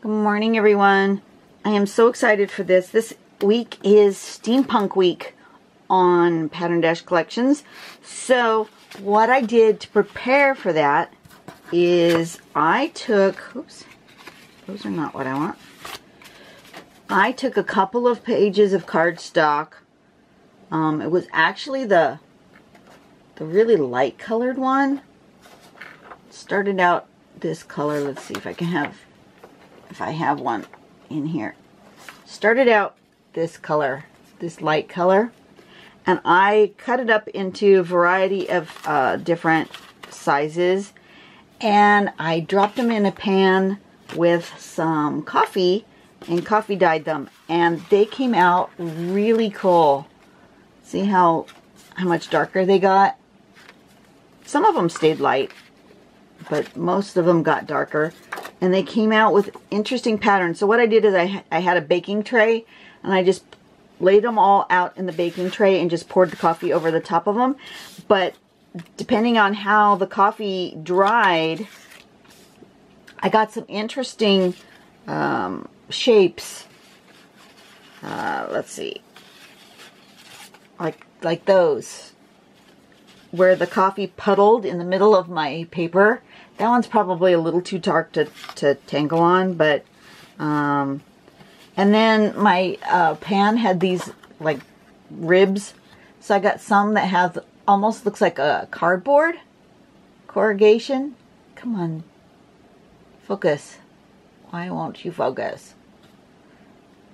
Good morning, everyone. I am so excited for this. This week is Steampunk Week on Pattern Dash Collections. So what I did to prepare for that is I took, oops, those are not what I want. I took a couple of pages of cardstock. It was actually the really light colored one. It started out this color. Let's see if I can have, if I have one in here. Started out this color, this light color, and I cut it up into a variety of different sizes, and I dropped them in a pan with some coffee and coffee dyed them, and they came out really cool. See how much darker they got? Some of them stayed light, but most of them got darker, and they came out with interesting patterns. So what I did is I had a baking tray, and I just laid them all out in the baking tray and just poured the coffee over the top of them. But depending on how the coffee dried, I got some interesting shapes. Let's see, like those, where the coffee puddled in the middle of my paper. That one's probably a little too dark to tangle on, but and then my pan had these like ribs, so I got some that have almost looks like a cardboard corrugation. Come on, focus. Why won't you focus?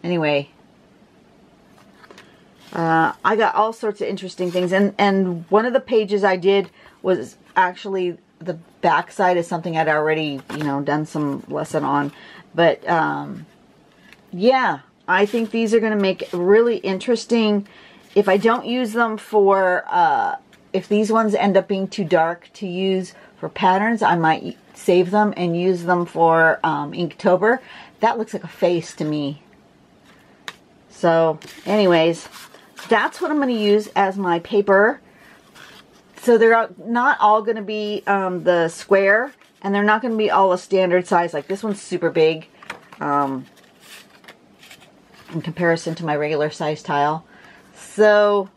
Anyway, I got all sorts of interesting things, and one of the pages I did was actually the back side is something I'd already, done some lesson on. But yeah, I think these are going to make really interesting. If I don't use them for, if these ones end up being too dark to use for patterns, I might save them and use them for Inktober. That looks like a face to me. So anyways, that's what I'm going to use as my paper. So they're not all going to be the square, and they're not going to be all a standard size. Like this one's super big in comparison to my regular size tile. So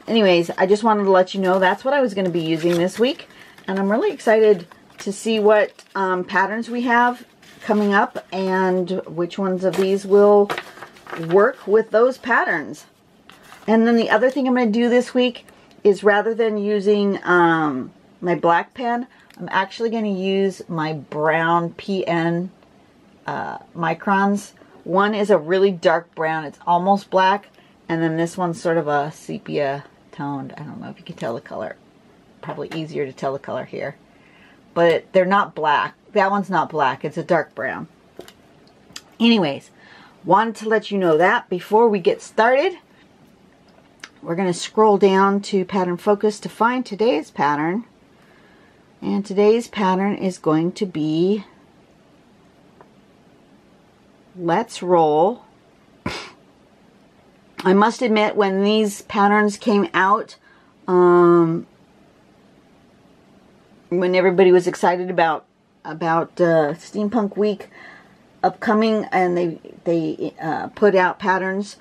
anyways, I just wanted to let you know that's what I was going to be using this week. And I'm really excited to see what patterns we have coming up and which ones of these will work with those patterns. And then the other thing I'm going to do this week is, rather than using my black pen, I'm actually going to use my brown PN microns. One is a really dark brown, it's almost black, and then this one's sort of a sepia toned. I don't know if you can tell the color. Probably easier to tell the color here. But they're not black. That one's not black, it's a dark brown. Anyways, wanted to let you know that before we get started. We're going to scroll down to Pattern Focus to find today's pattern. And today's pattern is going to be Let's Roll. I must admit, when these patterns came out, when everybody was excited about Steampunk Week upcoming, and they put out patterns,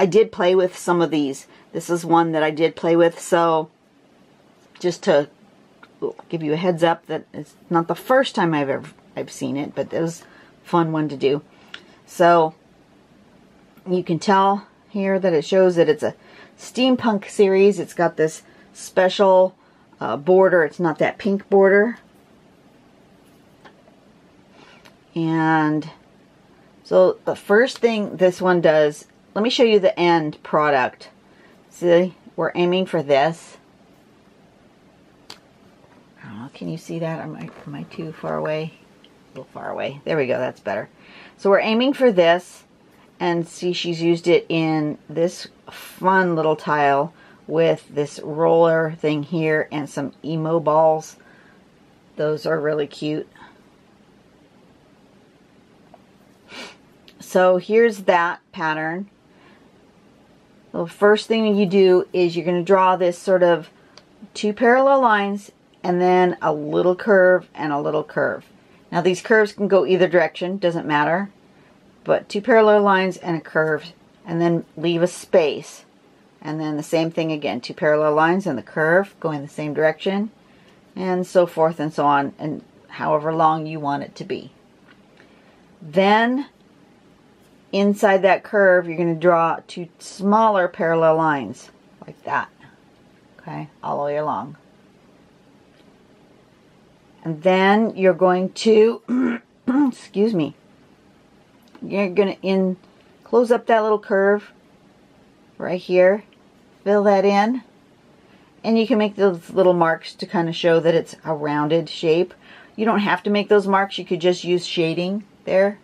I did play with some of these. This is one that I did play with, so just to give you a heads up that it's not the first time I've seen it, but it was a fun one to do. So you can tell here that it shows that it's a steampunk series. It's got this special border. It's not that pink border. And so the first thing this one does, let me show you the end product. See, we're aiming for this. I don't know, can you see that? Am I too far away? A little far away. There we go, that's better. So we're aiming for this, and see, she's used it in this fun little tile with this roller thing here and some emo balls. Those are really cute. So here's that pattern. The first thing you do is you're going to draw this sort of two parallel lines and then a little curve and a little curve. Now these curves can go either direction, doesn't matter. But 2 parallel lines and a curve, and then leave a space. And then the same thing again, 2 parallel lines and the curve going the same direction, and so forth and so on, and however long you want it to be. Then inside that curve, you're going to draw 2 smaller parallel lines, like that. Okay, all the way along. And then you're going to, excuse me, you're going to close up that little curve right here, fill that in, and you can make those little marks to kind of show that it's a rounded shape. You don't have to make those marks, you could just use shading there.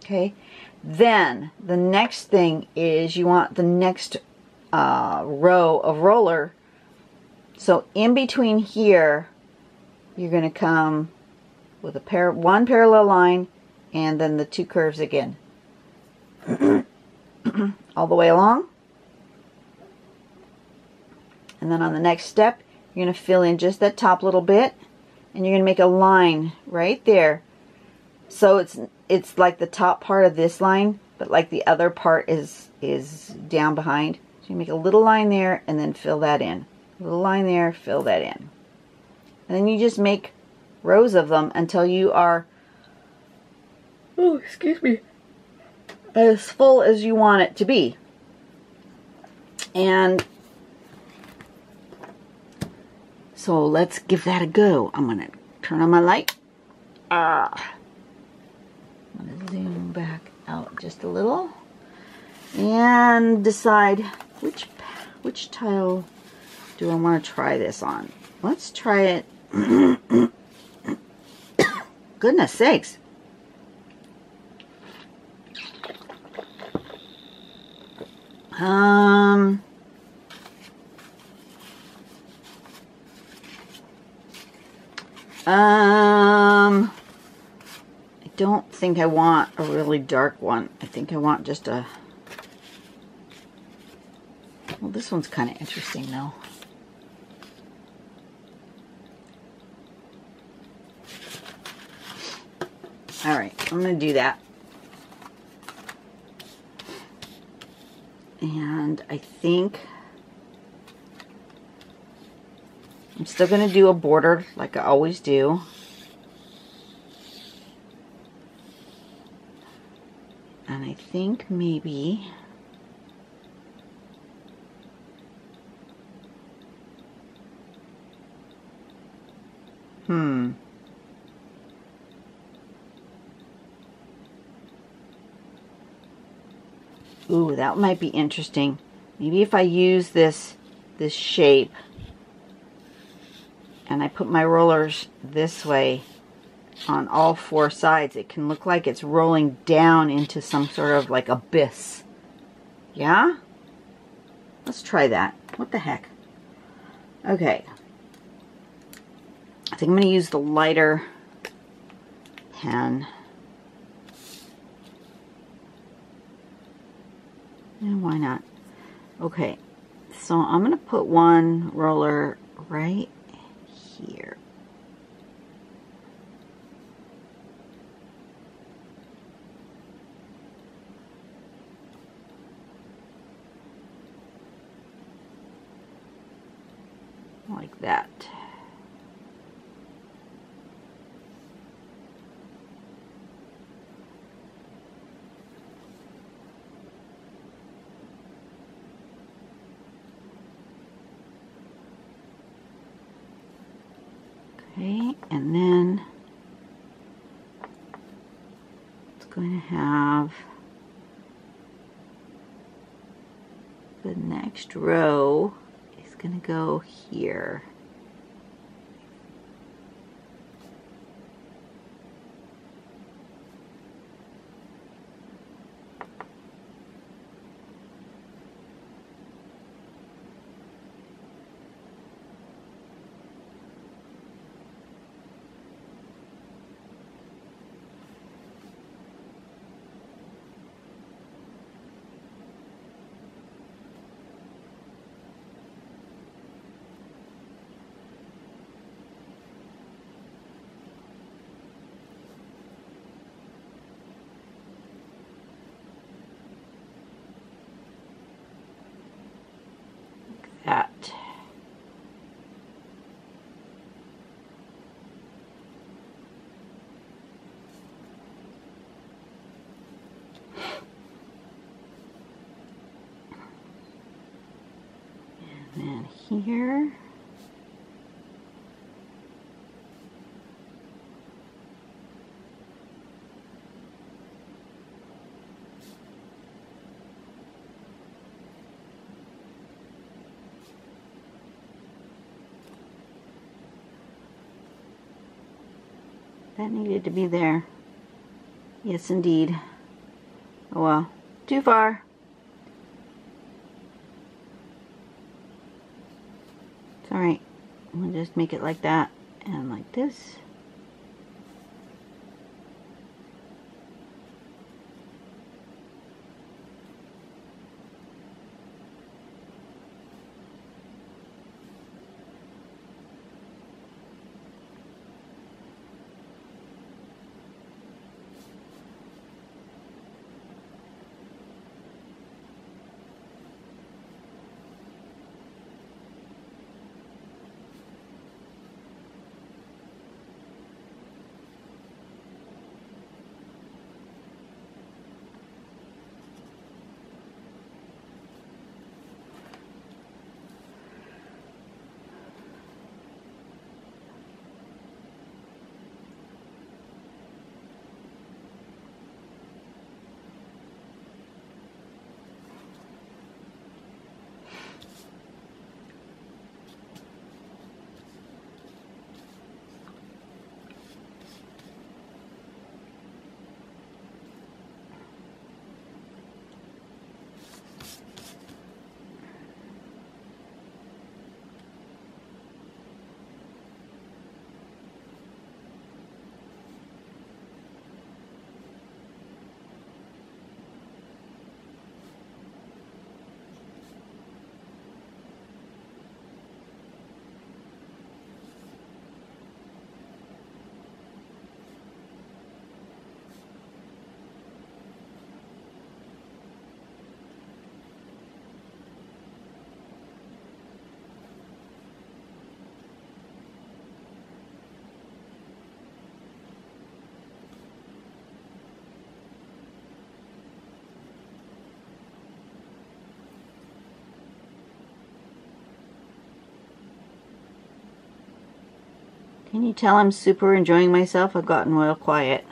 Okay, then the next thing is you want the next row of roller. So in between here, you're going to come with a one parallel line and then the 2 curves again. All the way along. And then on the next step, you're going to fill in just that top little bit, and you're going to make a line right there. So it's like the top part of this line, but like the other part is down behind. So you make a little line there and then fill that in. A little line there, fill that in. And then you just make rows of them until you are, oh, excuse me, as full as you want it to be. And so let's give that a go. I'm going to turn on my light. I'm going to zoom back out just a little and decide which tile do I want to try this on. Let's try it. Goodness sakes. I don't think I want a really dark one. I think I want just a... Well, this one's kind of interesting though. Alright, I'm going to do that. And I think I'm still going to do a border like I always do. And I think maybe ooh, that might be interesting. Maybe if I use this shape and I put my rollers this way on all 4 sides, it can look like it's rolling down into some sort of like abyss. Yeah? Let's try that. What the heck? Okay. I think I'm going to use the lighter pen. And why not? Okay, so I'm going to put one roller right here. Like that. Okay, and then it's going to have the next row is going to go here. here. That needed to be there. Yes, indeed. Oh well, too far. It's alright. I'm going to just make it like that and like this. Can you tell I'm super enjoying myself? I've gotten real quiet.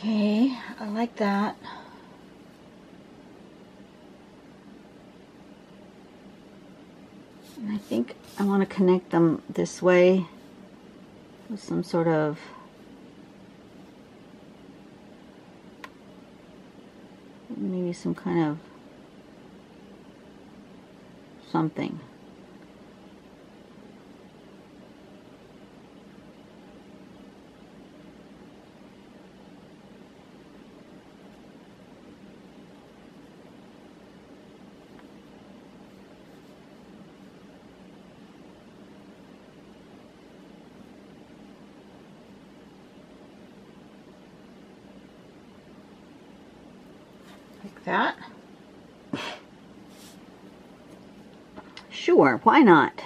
Okay, I like that. And I think I want to connect them this way with some sort of maybe some kind of something. Like that. Sure, why not?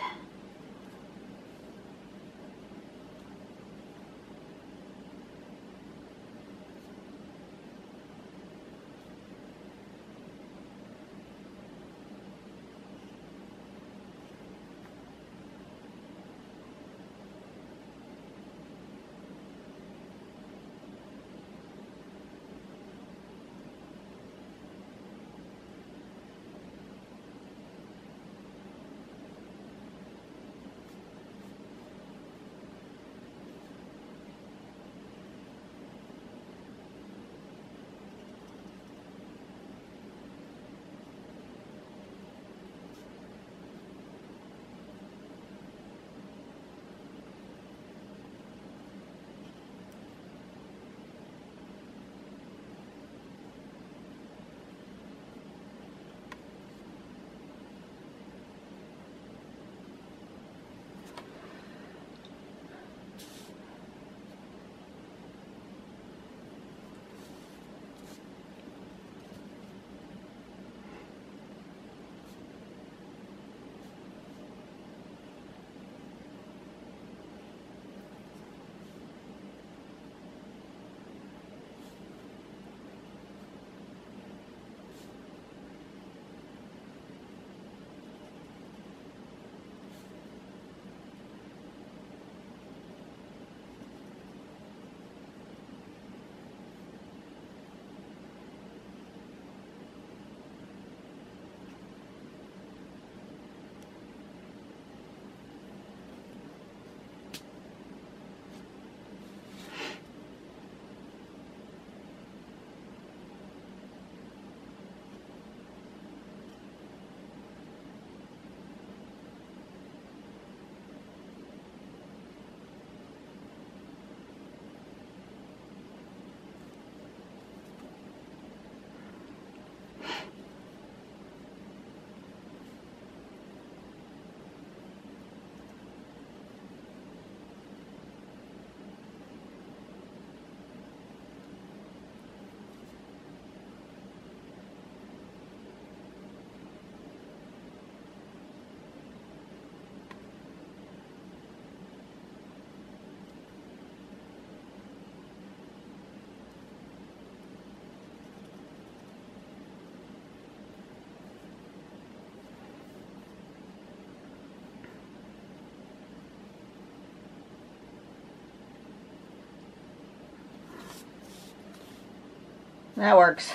That works.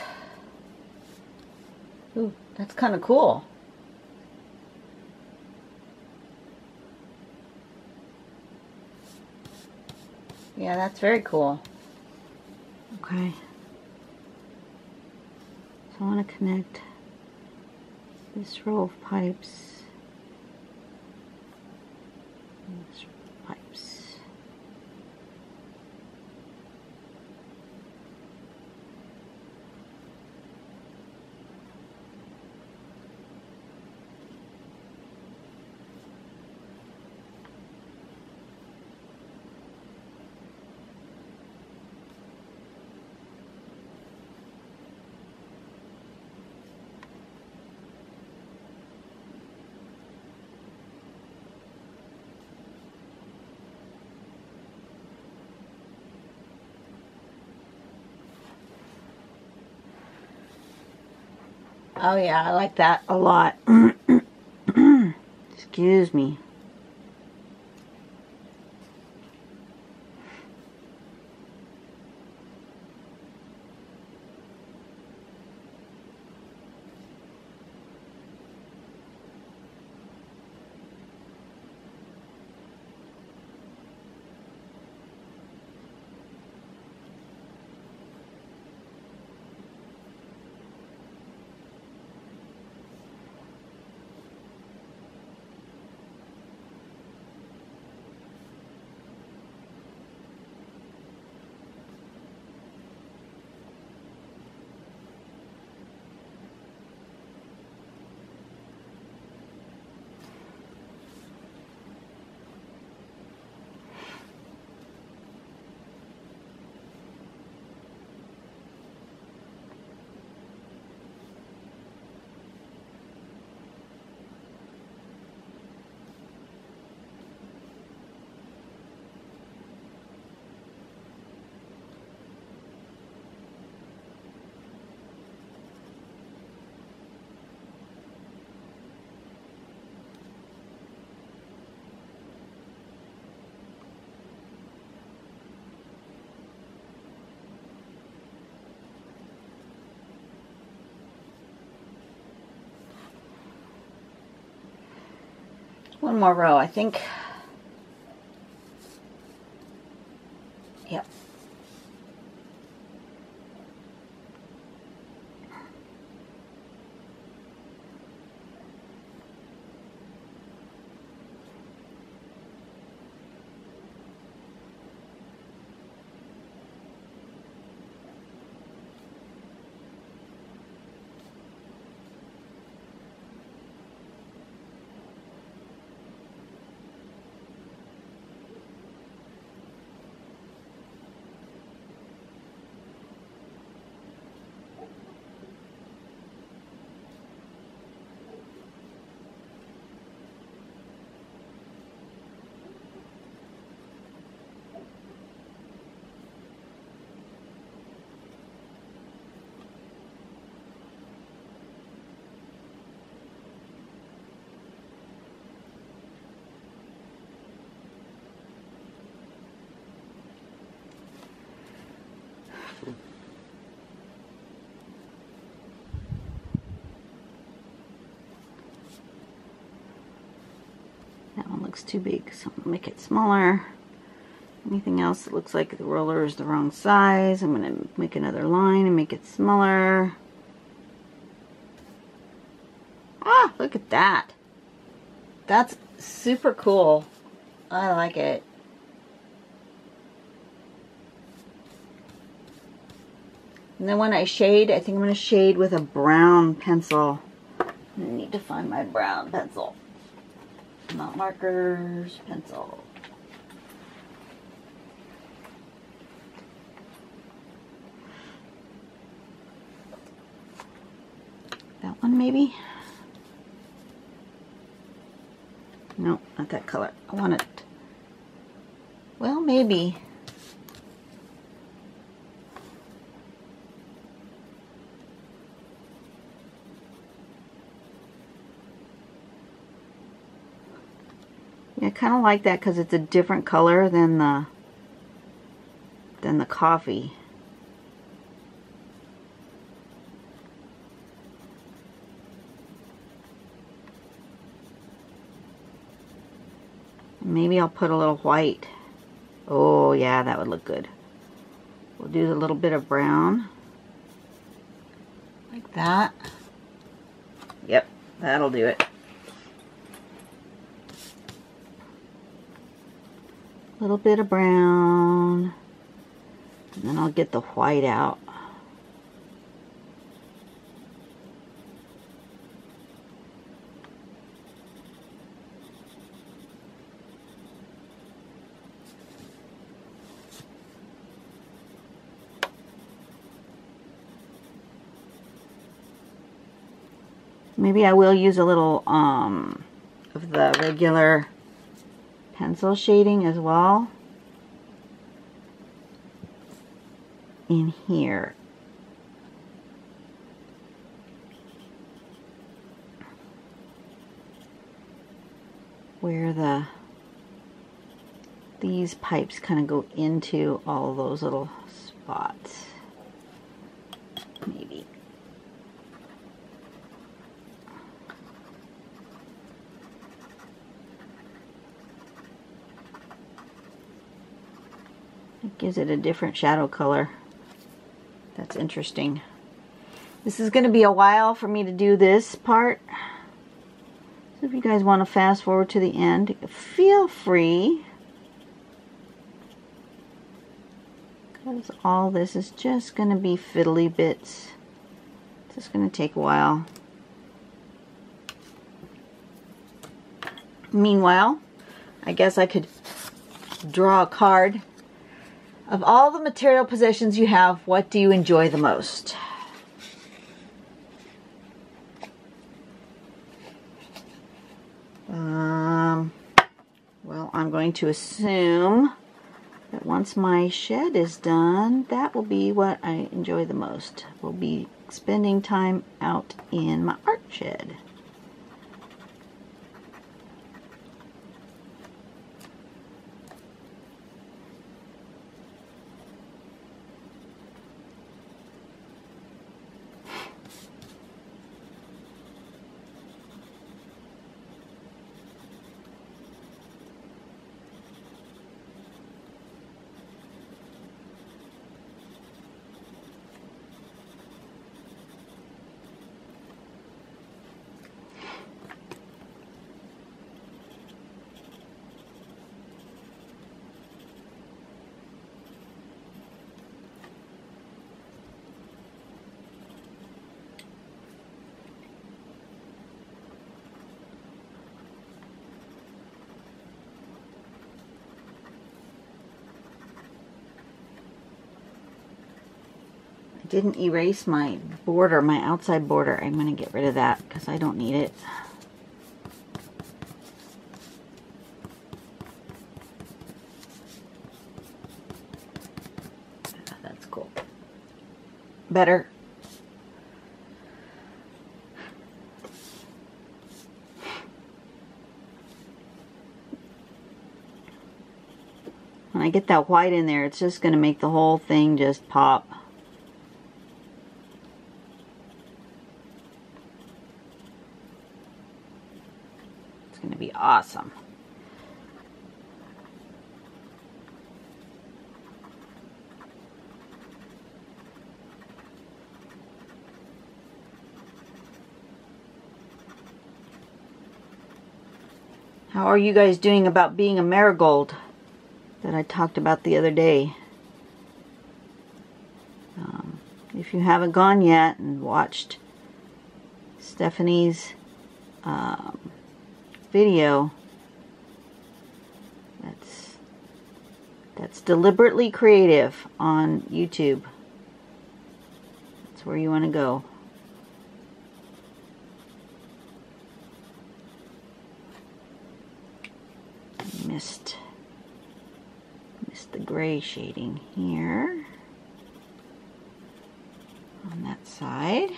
Ooh, that's kind of cool. Yeah, that's very cool. Okay. So I want to connect this row of pipes. And this row of pipes. Oh yeah, I like that a lot. Excuse me. One more row, I think. Yep. That one looks too big, so I'm gonna make it smaller. Anything else that looks like the roller is the wrong size, I'm gonna make another line and make it smaller. Ah, look at that. That's super cool. I like it. And then when I shade, I think I'm going to shade with a brown pencil. I need to find my brown pencil. Not markers, pencil. That one maybe? No, not that color. I want it. Well, maybe. Yeah, I kind of like that because it's a different color than the coffee. Maybe I'll put a little white. Oh yeah, that would look good. We'll do a little bit of brown. Like that. Yep, that'll do it. A little bit of brown. And then I'll get the white out. Maybe I will use a little of the regular pencil shading as well in here. Where these pipes kind of go into all of those little spots. Maybe. It gives it a different shadow color. That's interesting. This is going to be a while for me to do this part. So if you guys want to fast forward to the end, feel free. Because all this is just going to be fiddly bits. It's just going to take a while. Meanwhile, I guess I could draw a card. Of all the material possessions you have, what do you enjoy the most? Well, I'm going to assume that once my shed is done, that will be what I enjoy the most. We'll be spending time out in my art shed. Didn't erase my border, my outside border. I'm going to get rid of that because I don't need it. That's cool. Better. When I get that white in there, it's just going to make the whole thing just pop. Going to be awesome. How are you guys doing about being a marigold that I talked about the other day? If you haven't gone yet and watched Stephanie's video, that's deliberately creative on YouTube. That's where you want to go. Missed the gray shading here on that side.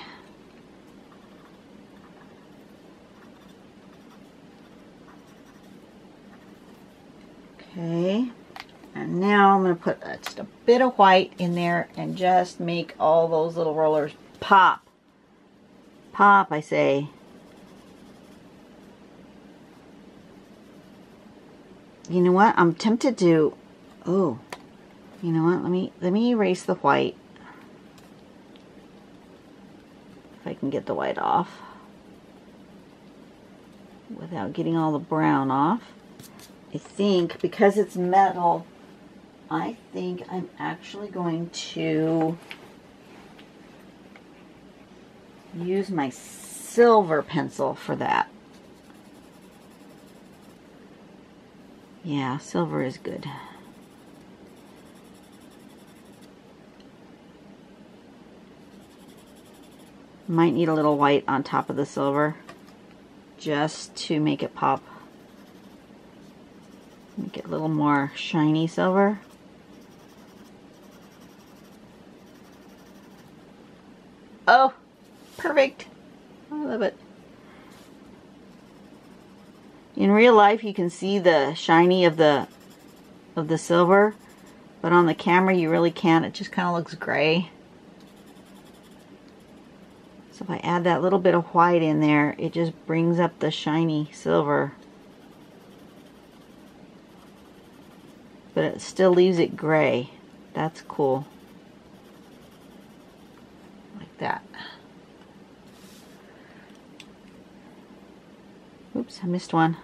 Okay, and now I'm going to put just a bit of white in there and just make all those little rollers pop. Pop, I say. You know what? I'm tempted to, oh, you know what? Let me erase the white. If I can get the white off without getting all the brown off. I think because it's metal, I think I'm actually going to use my silver pencil for that. Yeah, silver is good. Might need a little white on top of the silver just to make it pop. Make it a little more shiny silver. Oh, perfect. I love it. In real life, you can see the shiny of the silver, but on the camera you really can't. It just kind of looks gray. So if I add that little bit of white in there, it just brings up the shiny silver. But it still leaves it gray. That's cool. Like that. Oops, I missed one.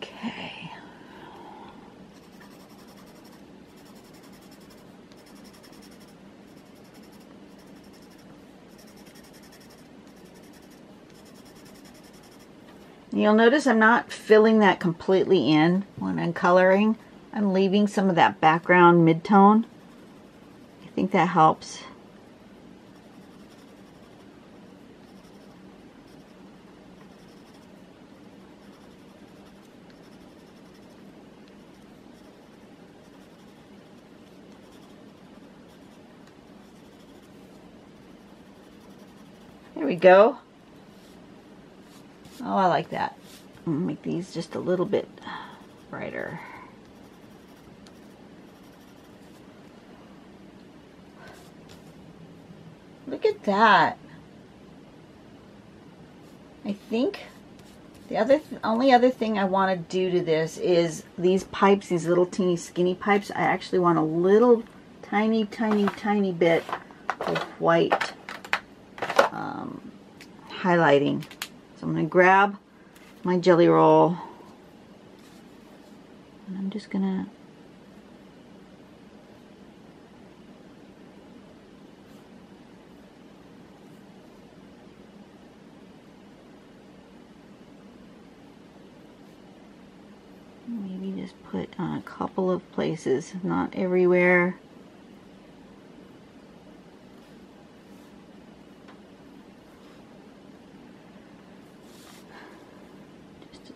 Okay. You'll notice I'm not filling that completely in when I'm coloring. I'm leaving some of that background mid-tone. I think that helps. There we go. Oh, I like that. I'm gonna make these just a little bit brighter. Look at that. I think the only other thing I want to do to this is these pipes, these little teeny skinny pipes. I actually want a little tiny bit of white highlighting. So I'm going to grab my jelly roll and I'm just going to maybe just put on a couple of places, not everywhere.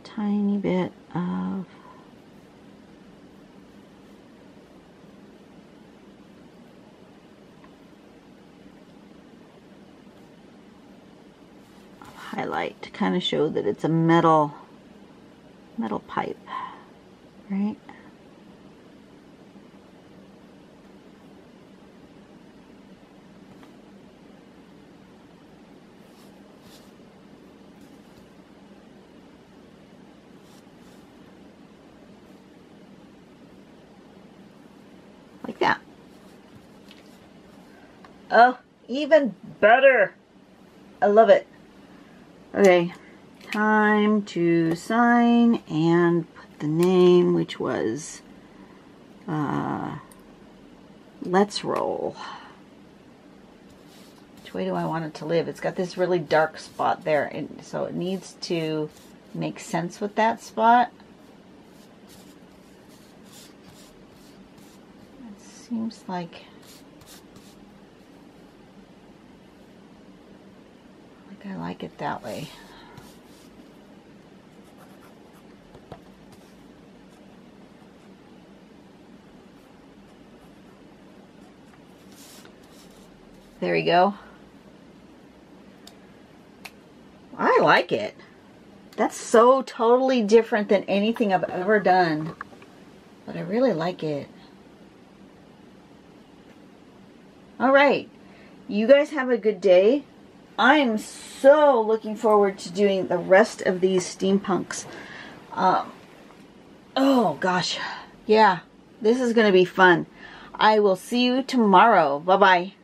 Tiny bit of highlight to kind of show that it's a metal pipe, right? Like that. Oh, even better. I love it. Okay, time to sign and put the name, which was Let's Roll. Which way do I want it to live? It's got this really dark spot there, and so it needs to make sense with that spot. Seems like I like it that way. There you go. I like it. That's so totally different than anything I've ever done. But I really like it. Alright. You guys have a good day. I'm so looking forward to doing the rest of these steampunks. Oh gosh. Yeah. This is going to be fun. I will see you tomorrow. Bye-bye.